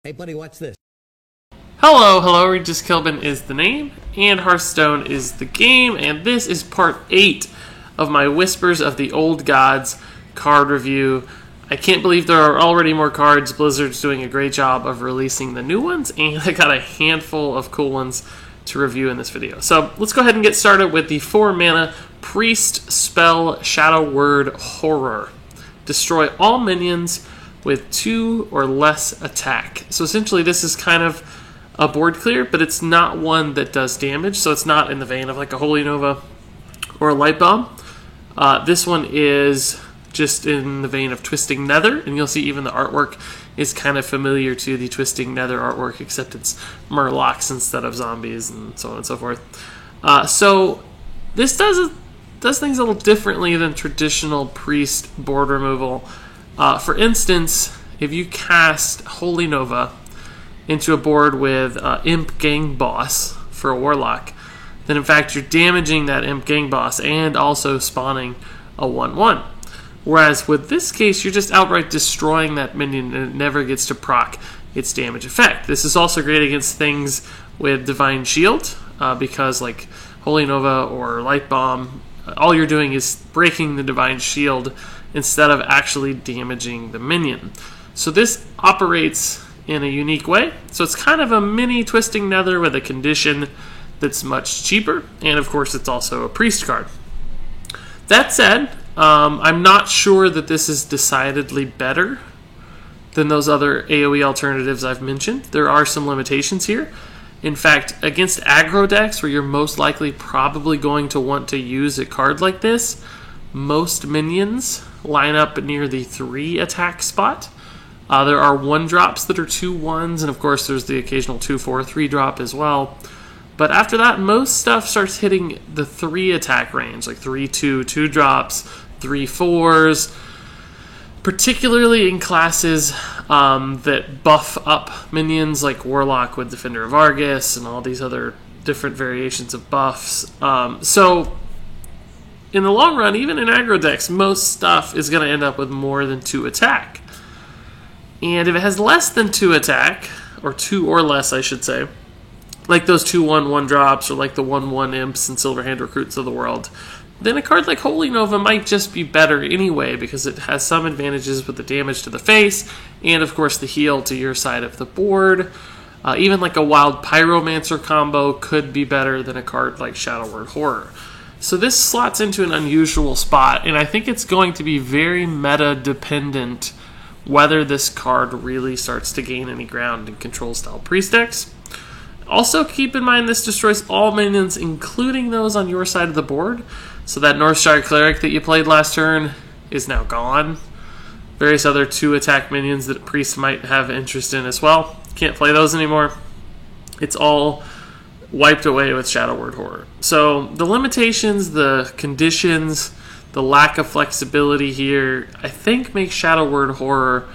Hey buddy, watch this. Hello, Regis Kilbin is the name, and Hearthstone is the game, and this is part 8 of my Whispers of the Old Gods card review. I can't believe there are already more cards. Blizzard's doing a great job of releasing the new ones, and I got a handful of cool ones to review in this video. So let's go ahead and get started with the 4-mana Priest spell Shadow Word Horror. Destroy all minions with 2 or less attack. So essentially this is kind of a board clear, but it's not one that does damage, so it's not in the vein of like a Holy Nova or a Light Bomb. This one is just in the vein of Twisting Nether, and you'll see even the artwork is kind of familiar to the Twisting Nether artwork, except it's Murlocs instead of zombies and so on and so forth. So this does things a little differently than traditional Priest board removal. For instance, if you cast Holy Nova into a board with Imp Gang Boss for a Warlock, then in fact you're damaging that Imp Gang Boss and also spawning a 1/1. Whereas with this case, you're just outright destroying that minion and it never gets to proc its damage effect. This is also great against things with Divine Shield, because like Holy Nova or Light Bomb, all you're doing is breaking the Divine Shield instead of actually damaging the minion. So this operates in a unique way. So it's kind of a mini Twisting Nether with a condition that's much cheaper, and of course it's also a Priest card. That said, I'm not sure that this is decidedly better than those other AoE alternatives I've mentioned. There are some limitations here. In fact, against aggro decks, where you're most likely probably going to want to use a card like this, most minions line up near the 3 attack spot. There are 1-drops that are 2/1s, and of course there's the occasional 2/4 3-drop as well. But after that, most stuff starts hitting the 3 attack range, like 3/2, 2-drops, 3/4s, particularly in classes that buff up minions, like Warlock with Defender of Argus and all these other different variations of buffs. So in the long run, even in aggro decks, most stuff is going to end up with more than 2 attack. And if it has less than 2 attack, or 2 or less I should say, like those 2/1 1-drops or like the 1/1 Imps and Silverhand Recruits of the world, then a card like Holy Nova might just be better anyway, because it has some advantages with the damage to the face and of course the heal to your side of the board. Even like a Wild Pyromancer combo could be better than a card like Shadow Word Horror. So this slots into an unusual spot, and I think it's going to be very meta-dependent whether this card really starts to gain any ground in control-style Priest decks. Also, keep in mind this destroys all minions, including those on your side of the board. So that Northshire Cleric that you played last turn is now gone. Various other 2-attack minions that Priest might have interest in as well. Can't play those anymore. It's all wiped away with Shadow Word Horror. So the limitations, the conditions, the lack of flexibility here, I think makes Shadow Word Horror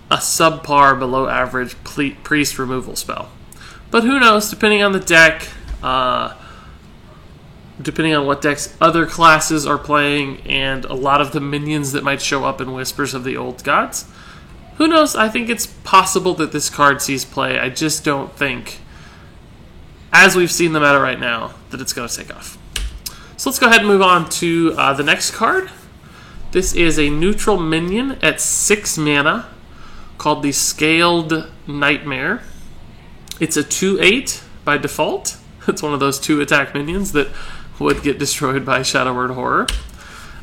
a subpar, below average Priest removal spell. But who knows, depending on the deck, depending on what decks other classes are playing, and a lot of the minions that might show up in Whispers of the Old Gods, who knows, I think it's possible that this card sees play. I just don't think, as we've seen the meta right now, that it's going to take off. So let's go ahead and move on to the next card. This is a neutral minion at 6 mana called the Scaled Nightmare. It's a 2/8 by default. It's one of those 2-attack minions that would get destroyed by Shadow Word Horror.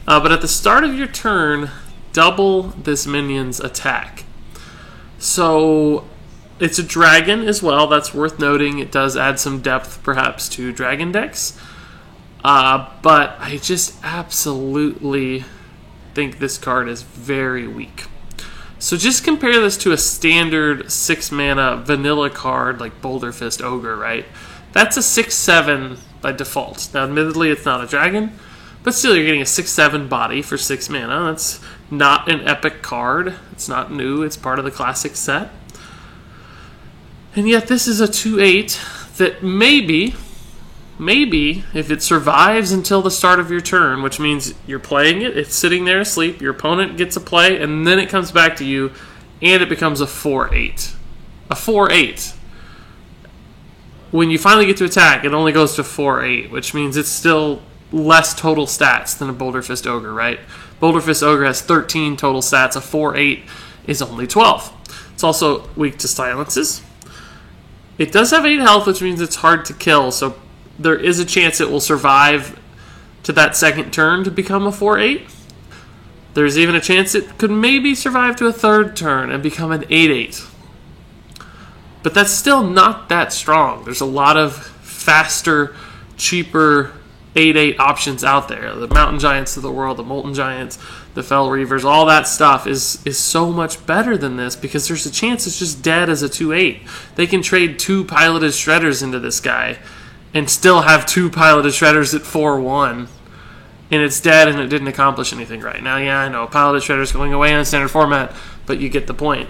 But at the start of your turn, double this minion's attack. So it's a dragon as well. That's worth noting. It does add some depth perhaps to dragon decks. But I just absolutely think this card is very weak. So just compare this to a standard 6-mana vanilla card like Boulder Fist Ogre, right? That's a 6/7 by default. Now admittedly it's not a dragon, but still you're getting a 6/7 body for 6 mana. That's not an epic card. It's not new. It's part of the classic set. And yet this is a 2/8 that maybe, if it survives until the start of your turn, which means you're playing it, it's sitting there asleep, your opponent gets a play, and then it comes back to you, and it becomes a 4/8. a 4/8. When you finally get to attack, it only goes to 4/8, which means it's still less total stats than a Boulder Fist Ogre, right? Boulder Fist Ogre has 13 total stats. A 4/8 is only 12. It's also weak to silences. It does have 8 health, which means it's hard to kill, so there is a chance it will survive to that second turn to become a 4/8. There's even a chance it could maybe survive to a third turn and become an 8/8. But that's still not that strong. There's a lot of faster, cheaper 8/8 options out there. The Mountain Giants of the world, the Molten Giants, the Fel Reavers, all that stuff is so much better than this because there's a chance it's just dead as a 2/8. They can trade 2 piloted shredders into this guy and still have 2 piloted shredders at 4/1. And it's dead and it didn't accomplish anything right now. Yeah, I know, piloted shredder's going away in a standard format, but you get the point.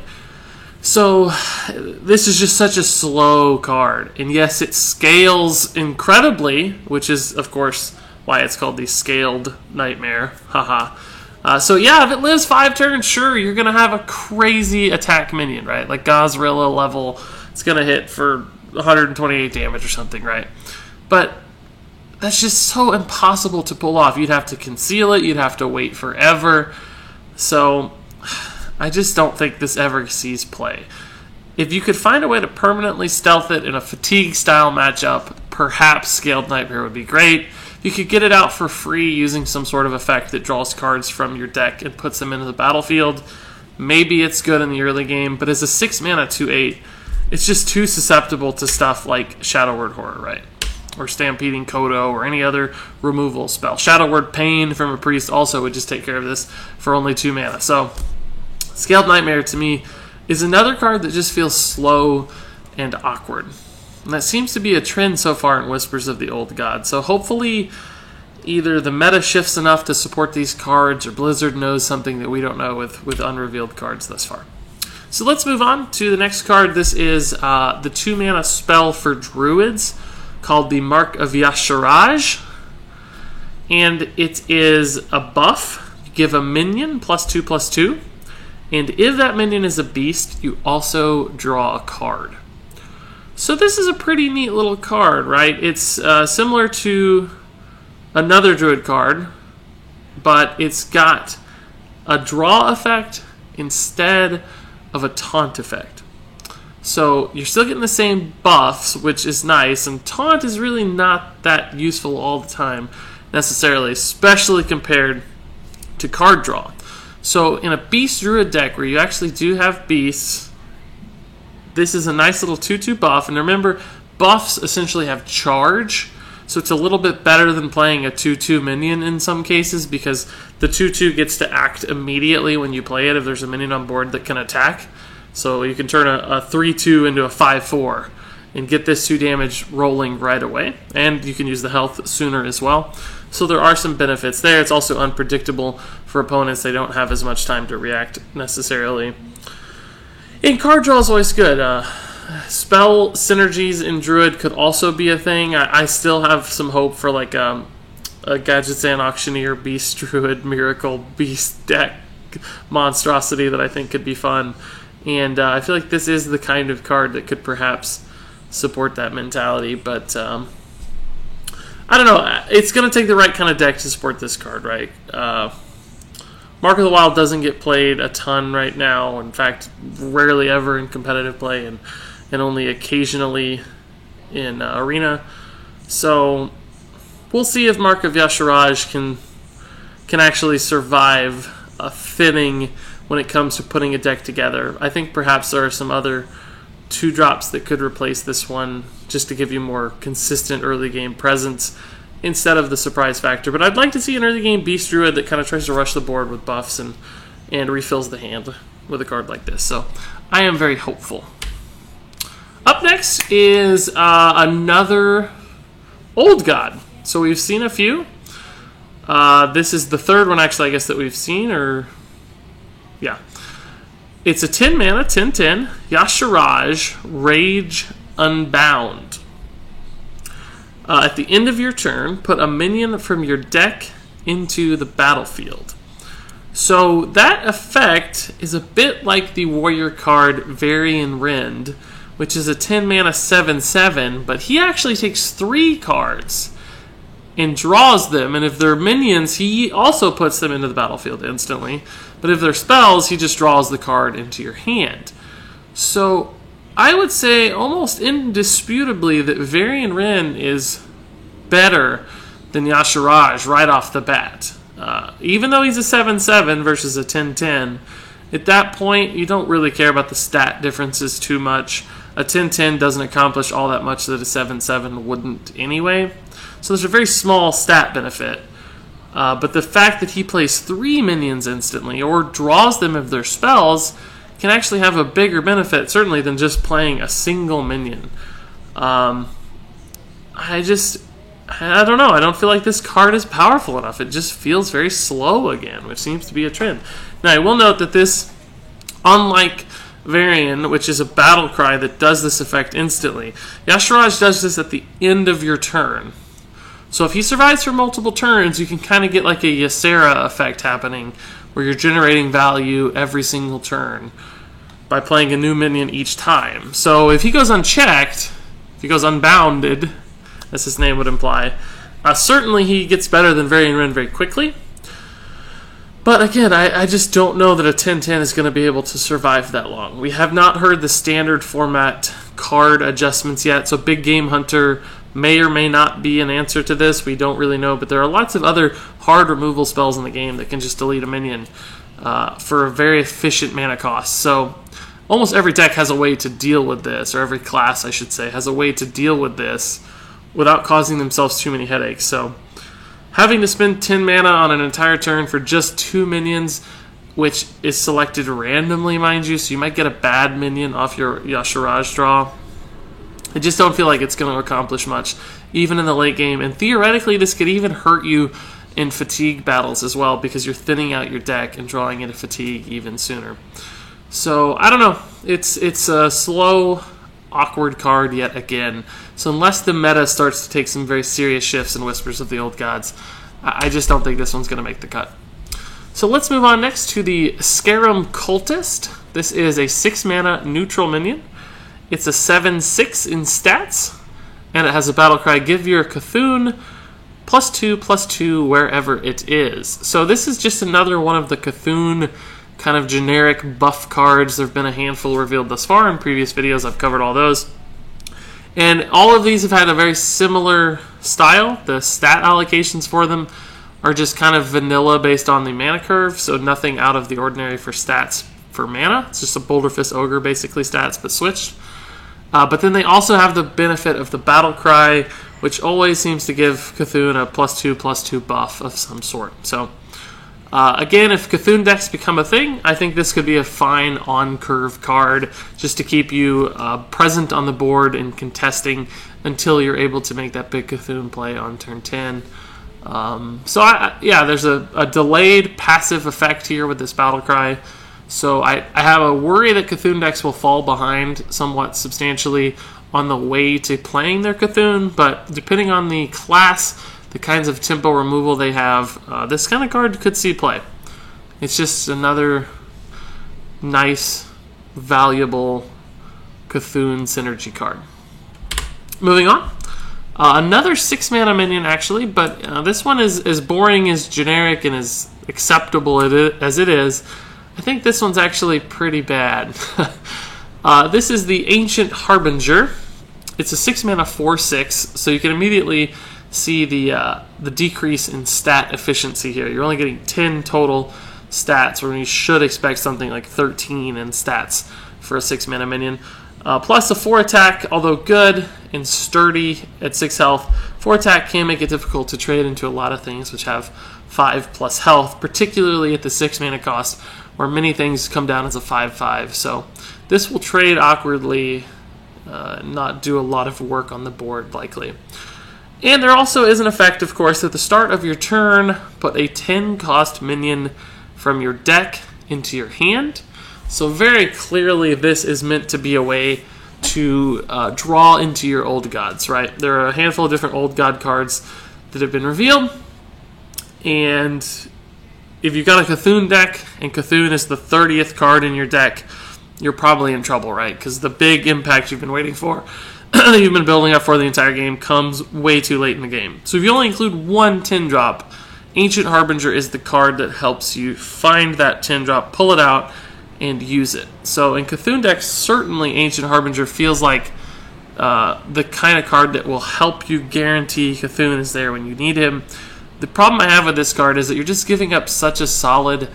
So, this is just such a slow card. And yes, it scales incredibly, which is, of course, why it's called the Scaled Nightmare. Haha. So yeah, if it lives 5 turns, sure, you're going to have a crazy attack minion, right? Like Gozrilla level, it's going to hit for 128 damage or something, right? But that's just so impossible to pull off. You'd have to conceal it. You'd have to wait forever. So I just don't think this ever sees play. If you could find a way to permanently stealth it in a fatigue-style matchup, perhaps Scaled Nightmare would be great. If you could get it out for free using some sort of effect that draws cards from your deck and puts them into the battlefield, maybe it's good in the early game. But as a 6-mana 2/8, it's just too susceptible to stuff like Shadow Word Horror, right? Or Stampeding Kodo, or any other removal spell. Shadow Word Pain from a Priest also would just take care of this for only 2 mana. So, Scaled Nightmare, to me, is another card that just feels slow and awkward. And that seems to be a trend so far in Whispers of the Old God. So hopefully, either the meta shifts enough to support these cards, or Blizzard knows something that we don't know with unrevealed cards thus far. So let's move on to the next card. This is the 2-mana spell for Druids, called the Mark of Y'Shaarj, and it is a buff. You give a minion +2/+2, and if that minion is a beast, you also draw a card. So this is a pretty neat little card, right? It's similar to another Druid card, but it's got a draw effect instead of a taunt effect. So you're still getting the same buffs, which is nice, and taunt is really not that useful all the time necessarily, especially compared to card draw. So in a Beast Druid deck where you actually do have beasts, this is a nice little 2/2 buff, and remember, buffs essentially have charge, so it's a little bit better than playing a 2/2 minion in some cases, because the 2/2 gets to act immediately when you play it if there's a minion on board that can attack. So you can turn a 3/2 into a 5/4 and get this 2 damage rolling right away. And you can use the health sooner as well. So there are some benefits there. It's also unpredictable for opponents. They don't have as much time to react necessarily. And card draw is always good. Spell synergies in Druid could also be a thing. I still have some hope for like a Gadgetzan Auctioneer Beast Druid Miracle Beast deck monstrosity that I think could be fun. And I feel like this is the kind of card that could perhaps support that mentality. But I don't know. It's going to take the right kind of deck to support this card, right? Mark of the Wild doesn't get played a ton right now. In fact, rarely ever in competitive play, and only occasionally in Arena. So we'll see if Mark of Y'Shaarj can actually survive a thinning when it comes to putting a deck together. I think perhaps there are some other 2-drops that could replace this one just to give you more consistent early game presence instead of the surprise factor. But I'd like to see an early game Beast Druid that kind of tries to rush the board with buffs and refills the hand with a card like this. So I am very hopeful. Up next is another Old God. So we've seen a few. This is the third one, actually, I guess, that we've seen, or... yeah. It's a 10 mana, 10/10, Y'Shaarj, Rage Unbound. At the end of your turn, put a minion from your deck into the battlefield. So that effect is a bit like the warrior card Varian Rend which is a 10 mana 7/7, but he actually takes 3 cards and draws them, and if they're minions, he also puts them into the battlefield instantly, but if they're spells, he just draws the card into your hand. So I would say almost indisputably that Varian Wrynn is better than Y'Shaarj right off the bat. Even though he's a 7/7 versus a 10/10, at that point, you don't really care about the stat differences too much. A 10/10 doesn't accomplish all that much that a 7/7 wouldn't anyway. So there's a very small stat benefit. But the fact that he plays 3 minions instantly, or draws them if they're spells, can actually have a bigger benefit, certainly, than just playing a single minion. I don't know. I don't feel like this card is powerful enough. It just feels very slow again, which seems to be a trend. Now, I will note that this, unlike Varian, which is a battle cry that does this effect instantly, Y'Shaarj does this at the end of your turn. So if he survives for multiple turns, you can kind of get like a Ysera effect happening, where you're generating value every single turn by playing a new minion each time. So if he goes unchecked, if he goes unbounded, as his name would imply, certainly he gets better than Varian Wrynn very quickly. But again, I just don't know that a 10/10 is going to be able to survive that long. We have not heard the standard format card adjustments yet, so Big Game Hunter may or may not be an answer to this. We don't really know, but there are lots of other hard removal spells in the game that can just delete a minion for a very efficient mana cost. So almost every deck has a way to deal with this, or every class, I should say, has a way to deal with this without causing themselves too many headaches. So having to spend 10 mana on an entire turn for just 2 minions, which is selected randomly, mind you, so you might get a bad minion off your Y'Shaarj draw. I just don't feel like it's going to accomplish much, even in the late game. And theoretically, this could even hurt you in fatigue battles as well, because you're thinning out your deck and drawing into fatigue even sooner. So, I don't know. It's a slow, awkward card yet again. So unless the meta starts to take some very serious shifts in Whispers of the Old Gods, I just don't think this one's going to make the cut. So let's move on next to the Scarum Cultist. This is a 6 mana neutral minion. It's a 7/6 in stats, and it has a battle cry, give your Cthulhu +2/+2 wherever it is. So this is just another one of the Cthulhu kind of generic buff cards. There have been a handful revealed thus far in previous videos. I've covered all those. And all of these have had a very similar style. The stat allocations for them are just kind of vanilla based on the mana curve, so nothing out of the ordinary for stats for mana. It's just a Boulderfist Ogre, basically stats, but switched. But then they also have the benefit of the battle cry, which always seems to give Cthulhu a +2/+2 buff of some sort. So again, if Cthulhu decks become a thing, I think this could be a fine on-curve card just to keep you present on the board and contesting until you're able to make that big Cthulhu play on turn 10. Yeah, there's a delayed passive effect here with this battle cry. So I have a worry that Cthulhu decks will fall behind somewhat substantially on the way to playing their Cthulhu, but depending on the class, the kinds of tempo removal they have, this kind of card could see play. It's just another nice, valuable Cthulhu synergy card. Moving on. Another 6 mana minion, actually, but this one is as boring, as generic, and as acceptable as it is. I think this one's actually pretty bad. This is the Ancient Harbinger. It's a 6 mana 4/6, so you can immediately see the decrease in stat efficiency here. You're only getting 10 total stats, when you should expect something like 13 in stats for a 6 mana minion. Plus a 4 attack, although good and sturdy at 6 health, 4 attack can make it difficult to trade into a lot of things which have 5+ health, particularly at the 6 mana cost, where many things come down as a 5/5. So this will trade awkwardly, not do a lot of work on the board likely. And there also is an effect, of course, at the start of your turn, put a 10 cost minion from your deck into your hand. So very clearly this is meant to be a way to draw into your Old Gods, right? There are a handful of different Old God cards that have been revealed, and if you've got a Cthulhu deck, and Cthulhu is the 30th card in your deck, you're probably in trouble, right? Because the big impact you've been waiting for, that you've been building up for the entire game, comes way too late in the game. So if you only include one 10-drop, Ancient Harbinger is the card that helps you find that 10-drop, pull it out, and use it. So in Cthulhu decks, certainly Ancient Harbinger feels like the kind of card that will help you guarantee Cthulhu is there when you need him. The problem I have with this card is that you're just giving up such a solid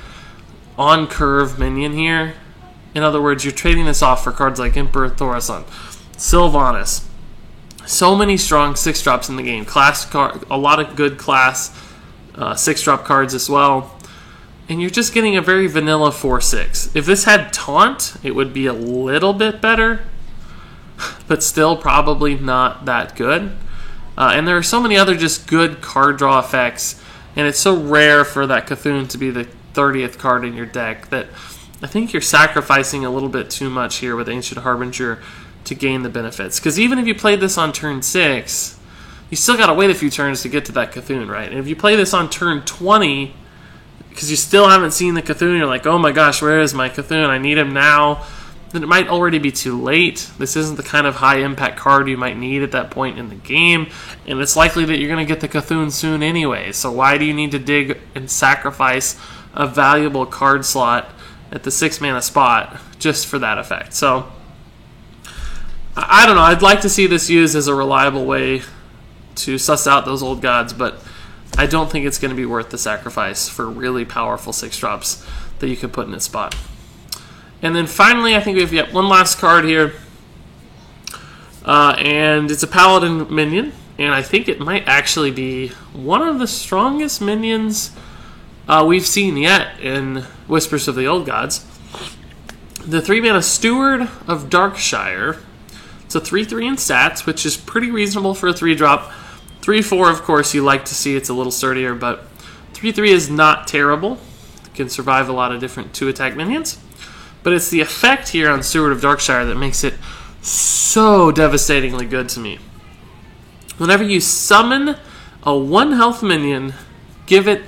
on-curve minion here. In other words, you're trading this off for cards like Emperor Thaurissan, Sylvanas. So many strong 6-drops in the game. A lot of good class 6-drop cards as well. And you're just getting a very vanilla 4/6. If this had Taunt, it would be a little bit better, but still probably not that good. And there are so many other just good card draw effects, and it's so rare for that Cthulhu to be the 30th card in your deck that I think you're sacrificing a little bit too much here with Ancient Harbinger to gain the benefits. Because even if you played this on turn 6, you still got to wait a few turns to get to that Cthulhu, right? And if you play this on turn 20, because you still haven't seen the Cthulhu, you're like, oh my gosh, where is my Cthulhu? I need him now. Then it might already be too late. This isn't the kind of high-impact card you might need at that point in the game, and it's likely that you're going to get the Cthulhu soon anyway. So why do you need to dig and sacrifice a valuable card slot at the 6-mana spot just for that effect? So I don't know. I'd like to see this used as a reliable way to suss out those old gods, but I don't think it's going to be worth the sacrifice for really powerful 6-drops that you can put in its spot. And then finally, I think we have yet one last card here, and it's a Paladin minion, and I think it might actually be one of the strongest minions we've seen yet in Whispers of the Old Gods. The 3-mana Steward of Darkshire. It's a 3/3 in stats, which is pretty reasonable for a 3-drop. 3/4, of course, you like to see it's a little sturdier, but 3/3 is not terrible. It can survive a lot of different 2-attack minions. But it's the effect here on Steward of Darkshire that makes it so devastatingly good to me. Whenever you summon a 1-health minion, give it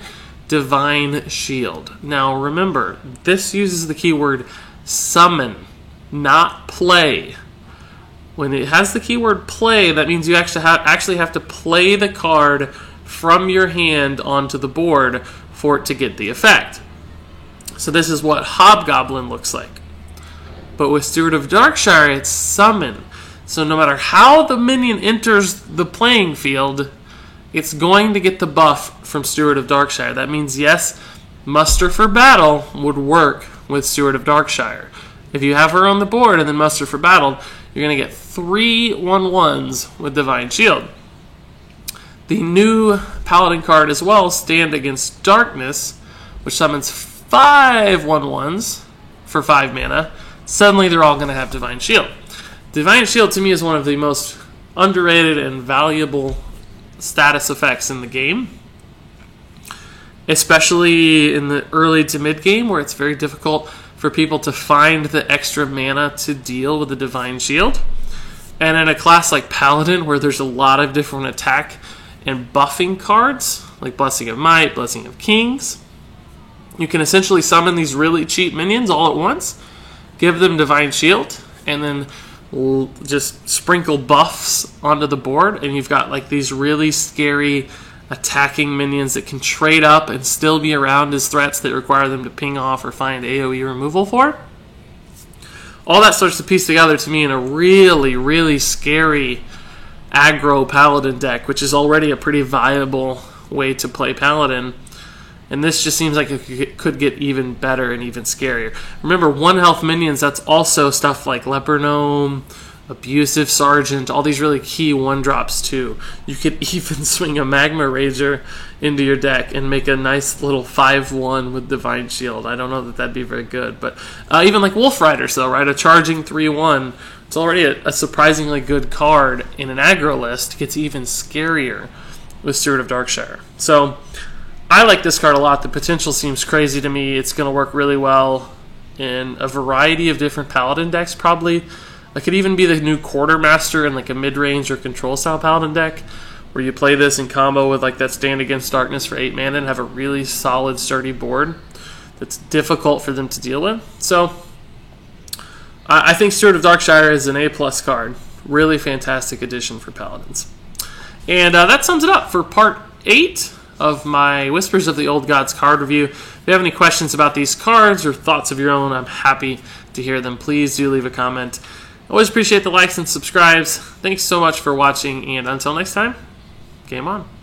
Divine Shield. Now remember, this uses the keyword summon, not play. When it has the keyword play, that means you actually have to play the card from your hand onto the board for it to get the effect. So this is what Hobgoblin looks like. But with Steward of Darkshire, it's summon. So no matter how the minion enters the playing field, it's going to get the buff from Steward of Darkshire. That means, yes, Muster for Battle would work with Steward of Darkshire. If you have her on the board and then Muster for Battle, you're going to get 3 1/1s with Divine Shield. The new Paladin card as well, Stand Against Darkness, which summons 5 1/1s for 5 mana. Suddenly they're all going to have Divine Shield. Divine Shield to me is one of the most underrated and valuable status effects in the game, especially in the early to mid game where it's very difficult for people to find the extra mana to deal with the Divine Shield. And in a class like Paladin, where there's a lot of different attack and buffing cards, like Blessing of Might, Blessing of Kings, you can essentially summon these really cheap minions all at once, give them Divine Shield, and then just sprinkle buffs onto the board, and you've got like these really scary attacking minions that can trade up and still be around as threats that require them to ping off or find AoE removal for. All that starts to piece together to me in a really, really scary aggro Paladin deck, which is already a pretty viable way to play Paladin. And this just seems like it could get even better and even scarier. Remember, 1-health minions, that's also stuff like Leper Gnome, Abusive Sergeant, all these really key 1-drops too. You could even swing a Magma Rager into your deck and make a nice little 5/1 with Divine Shield. I don't know that that'd be very good, but even like Wolf Riders though, right? A charging 3/1. It's already a surprisingly good card in an aggro list. It gets even scarier with Steward of Darkshire. So I like this card a lot. The potential seems crazy to me. It's going to work really well in a variety of different Paladin decks probably. It could even be the new Quartermaster in like a mid-range or control-style Paladin deck, where you play this in combo with like that Stand Against Darkness for 8 mana and have a really solid, sturdy board that's difficult for them to deal with. So I think Steward of Darkshire is an A-plus card. Really fantastic addition for Paladins. And that sums it up for part 8 of my Whispers of the Old Gods card review. If you have any questions about these cards or thoughts of your own, I'm happy to hear them. Please do leave a comment. Always appreciate the likes and subscribes. Thanks so much for watching, and until next time, game on.